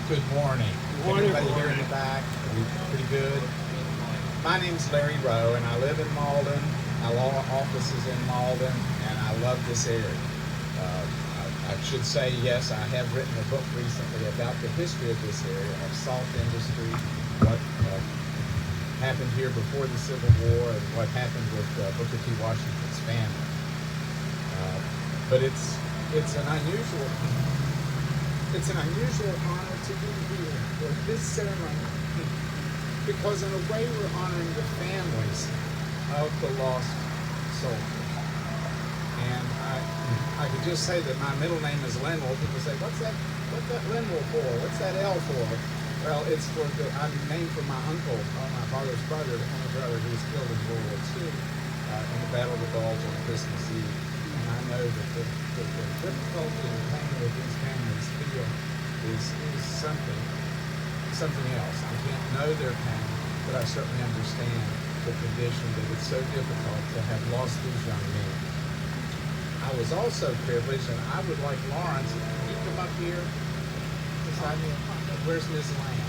Good morning. Morning. Everybody here in the back, pretty good. My name's Larry Rowe, and I live in Malden. My law office is in Malden, and I love this area. I should say, yes, I have written a book recently about the history of this area, our salt industry, what happened here before the Civil War, and what happened with Booker T. Washington's family. But it's an unusual honor to be here for this ceremony, because in a way we're honoring the families of the lost soldiers. And I could just say that my middle name is Linwell. People say, what's that Linwell for? What's that L for? Well, it's I'm named for my uncle, my father's brother, the only brother who was killed in World War II in the Battle of the Bulge on Christmas Eve. And I know that the difficulty and pain that these families feel is something else. I can't know their pain, but I certainly understand the condition that it's so difficult to have lost these young men. I was also privileged, and I would like Lawrence, can you come up here beside me? Where's Ms. Lamb?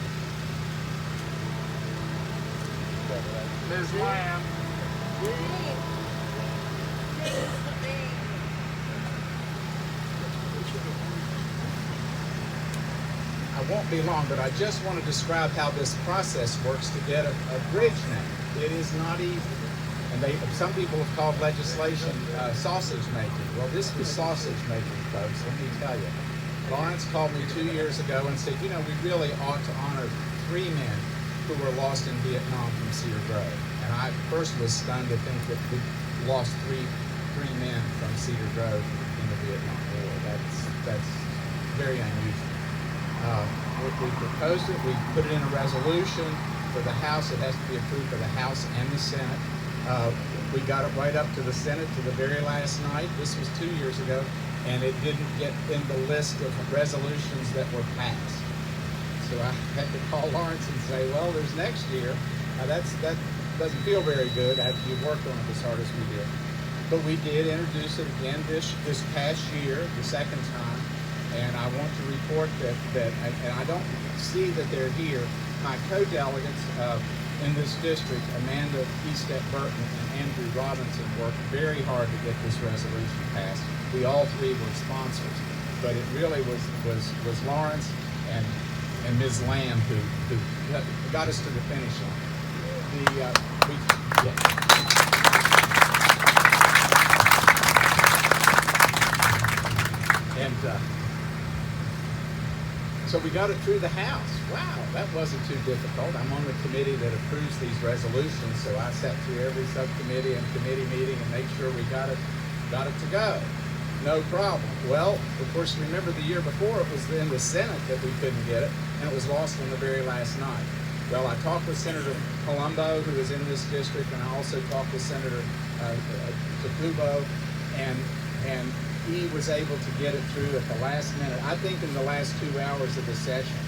Ms. Lamb. I won't be long, but I just want to describe how this process works to get a bridge name. It is not easy. And some people have called legislation sausage making. Well, this was sausage making, folks, let me tell you. Lawrence called me 2 years ago and said, you know, we really ought to honor 3 men who were lost in Vietnam from Cedar Grove. And I first was stunned to think that we lost three men from Cedar Grove in the Vietnam War. That's very unusual. We proposed it, we put it in a resolution for the House. It has to be approved by the House and the Senate. We got it right up to the Senate to the very last night. This was 2 years ago, and it didn't get in the list of resolutions that were passed. So I had to call Lawrence and say, well, there's next year. That doesn't feel very good after you've worked on it as hard as we did. But we did introduce it again this past year, the second time. And I want to report that and I don't see that they're here, my co-delegates in this district, Amanda Eastep Burton and Andrew Robinson, worked very hard to get this resolution passed. We all 3 were sponsors, but it really was Lawrence and Ms. Lamb who got us to the finish line. So we got it through the House. Wow, that wasn't too difficult. I'm on the committee that approves these resolutions, so I sat through every subcommittee and committee meeting and make sure we got it to go. No problem. Well, of course, remember the year before it was in the Senate that we couldn't get it, and it was lost on the very last night. Well, I talked with Senator Colombo, who is in this district, and I also talked with Senator Takubo, and he was able to get it through at the last minute, I think in the last 2 hours of the session.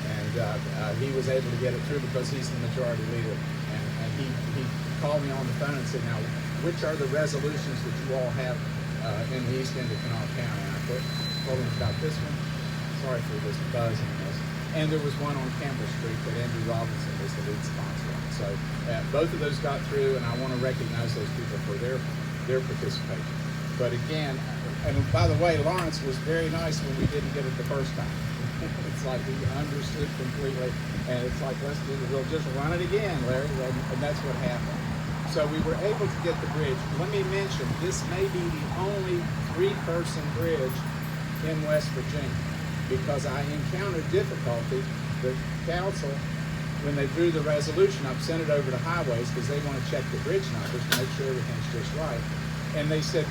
And he was able to get it through because he's the majority leader. And he called me on the phone and said, now, which are the resolutions that you all have in the east end of Kanawha County? And I told him about this one. Sorry for this buzz in this. And there was one on Campbell Street that Andrew Robinson was the lead sponsor on. So both of those got through, and I want to recognize those people for their participation. But again, and by the way, Lawrence was very nice when we didn't get it the first time. It's like he understood completely, and it's like, we'll just run it again, Larry, and that's what happened. So we were able to get the bridge. Let me mention, this may be the only 3-person bridge in West Virginia, because I encountered difficulty. The council, when they drew the resolution up, sent it over to Highways because they want to check the bridge numbers to make sure everything's just right. And they said,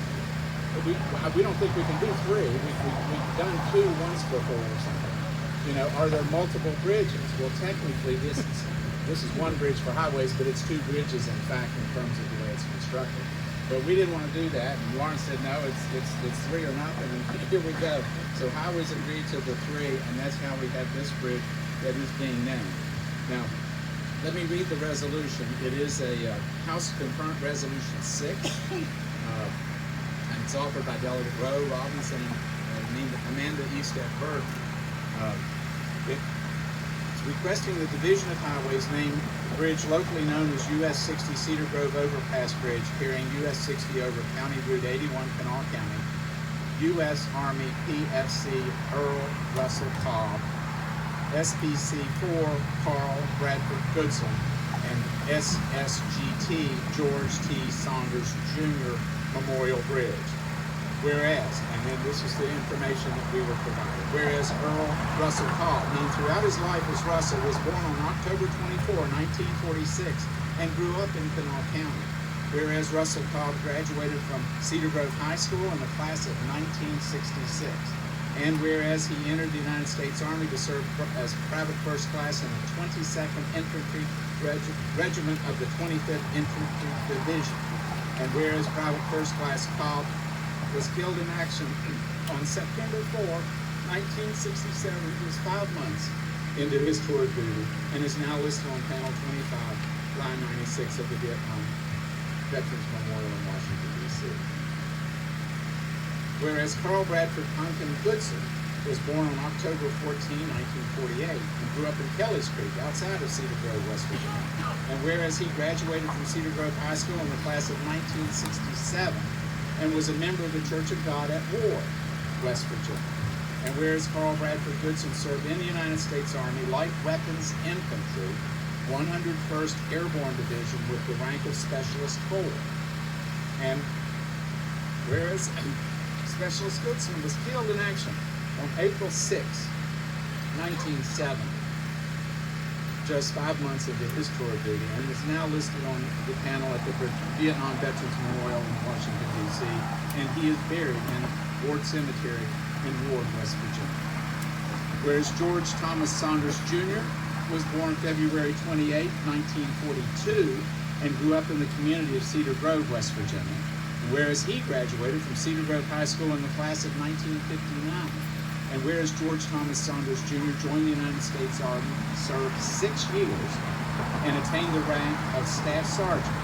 we don't think we can do 3. We've done 2 once before or something. You know, are there multiple bridges? Well, technically, this is one bridge for Highways, but it's 2 bridges, in fact, in terms of the way it's constructed. But we didn't want to do that, and Lawrence said, no, it's 3 or nothing, and here we go. So Highways agreed to the 3, and that's how we have this bridge that is being named. Now, let me read the resolution. It is a House Concurrent Resolution 6. And it's offered by Delegate Rowe, Robinson, and Amanda Eastep Burton. requesting the Division of Highways name the bridge locally known as US 60 Cedar Grove Overpass Bridge, carrying US 60 over County Route 81, Kanawha County, U.S. Army PFC Earl Russell Cobb, SPC 4 Carl Bradford Goodson, and SSGT George T. Saunders Jr. Memorial Bridge. Whereas, and then this is the information that we were provided, whereas Earl Russell Cobb, known throughout his life as Russell, was born on October 24, 1946, and grew up in Kanawha County. Whereas Russell Cobb graduated from Cedar Grove High School in the class of 1966. And whereas he entered the United States Army to serve as private first class in the 22nd Infantry Regiment of the 25th Infantry Division. And whereas private first class Cobb was killed in action on September 4, 1967, he was 5 months into his tour of duty and is now listed on panel 25, line 96 of the Vietnam Veterans Memorial in Washington, D.C. Whereas Carl Bradford Pumpkin Goodson was born on October 14, 1948, and grew up in Kelly's Creek, outside of Cedar Grove, West Virginia. And whereas he graduated from Cedar Grove High School in the class of 1967, and was a member of the Church of God at Ward, West Virginia. And whereas Carl Bradford Goodson served in the United States Army Light Weapons Infantry, 101st Airborne Division with the rank of Specialist Corps. And whereas Specialist Goodson was killed in action on April 6, 1970, just 5 months into his tour of duty, and is now listed on the panel at the Vietnam Veterans Memorial in Washington, D.C., and he is buried in Ward Cemetery in Ward, West Virginia. Whereas George Thomas Saunders Jr. was born February 28, 1942, and grew up in the community of Cedar Grove, West Virginia. And whereas he graduated from Cedar Grove High School in the class of 1959. And whereas George Thomas Saunders Jr. joined the United States Army, served 6 years, and attained the rank of Staff Sergeant.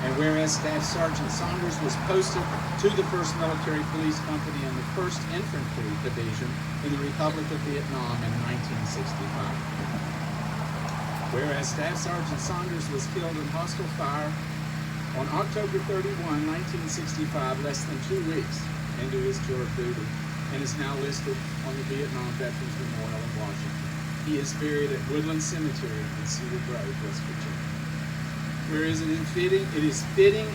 And whereas Staff Sergeant Saunders was posted to the 1st Military Police Company and the 1st Infantry Division in the Republic of Vietnam in 1965. Whereas Staff Sergeant Saunders was killed in hostile fire on October 31, 1965, less than 2 weeks into his tour of duty, and is now listed on the Vietnam Veterans Memorial in Washington. He is buried at Woodland Cemetery in Cedar Grove, West Virginia. Whereas it is fitting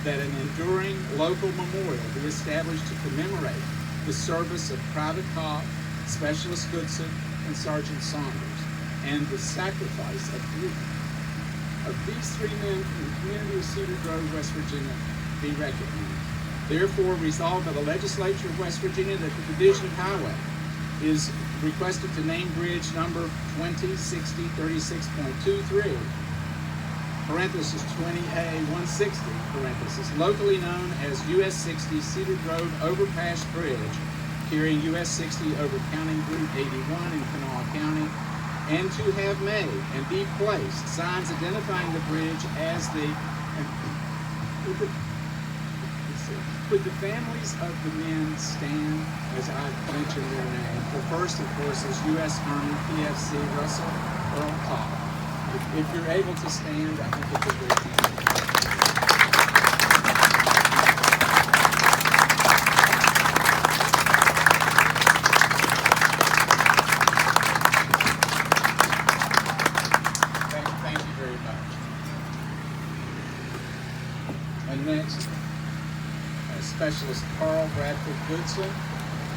that an enduring local memorial be established to commemorate the service of Private Cobb, Specialist Goodson, and Sergeant Saunders, and the sacrifice of these 3 men from the community of Cedar Grove, West Virginia, be recognized. Therefore, resolved by the Legislature of West Virginia that the Division of Highway is requested to name bridge number 206036.23, parenthesis 20A160, parenthesis, locally known as US 60 Cedar Grove Overpass Bridge, carrying US 60 over County Route 81 in Kanawha County, and to have made and be placed signs identifying the bridge as the, would the families of the men stand as I mentioned their name? The first, of course, is U.S. Army PFC Russell Earl Cobb. If you're able to stand, I think it's a great thing. Thank you very much. And next, Specialist Carl Bradford Goodson,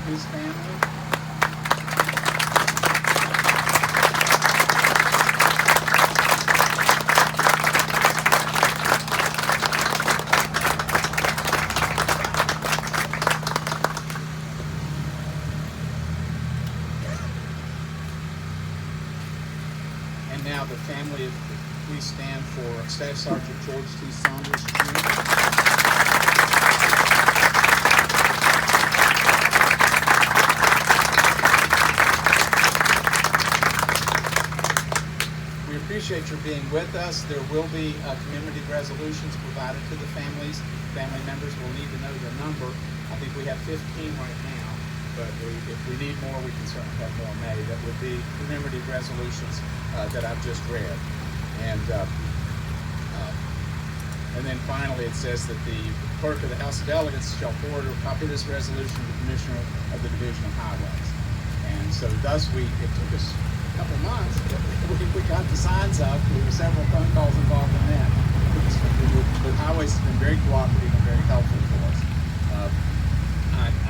his family. And now the family, if we stand for Staff Sergeant George T. Saunders Jr. We appreciate your being with us. There will be commemorative resolutions provided to the families. Family members will need to know the number. I think we have 15 right now. but if we need more, we can certainly have more made. That would be commemorative resolutions that I've just read. And then finally, it says that the clerk of the House of Delegates shall forward a copy of this resolution to the Commissioner of the Division of Highways. And so thus it took us a couple months, but we got the signs up. There were several phone calls involved in that. The Highways has been very cooperative and very helpful for us.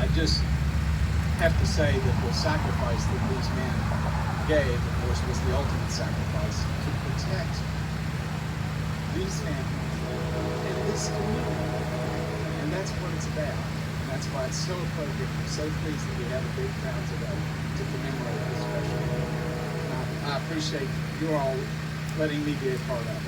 I just have to say that the sacrifice that these men gave, of course, was the ultimate sacrifice to protect these families and this community. And that's what it's about. And that's why it's so appropriate. I'm so pleased that we have a big crowd today to commemorate this special day. And I appreciate you all letting me be a part of it.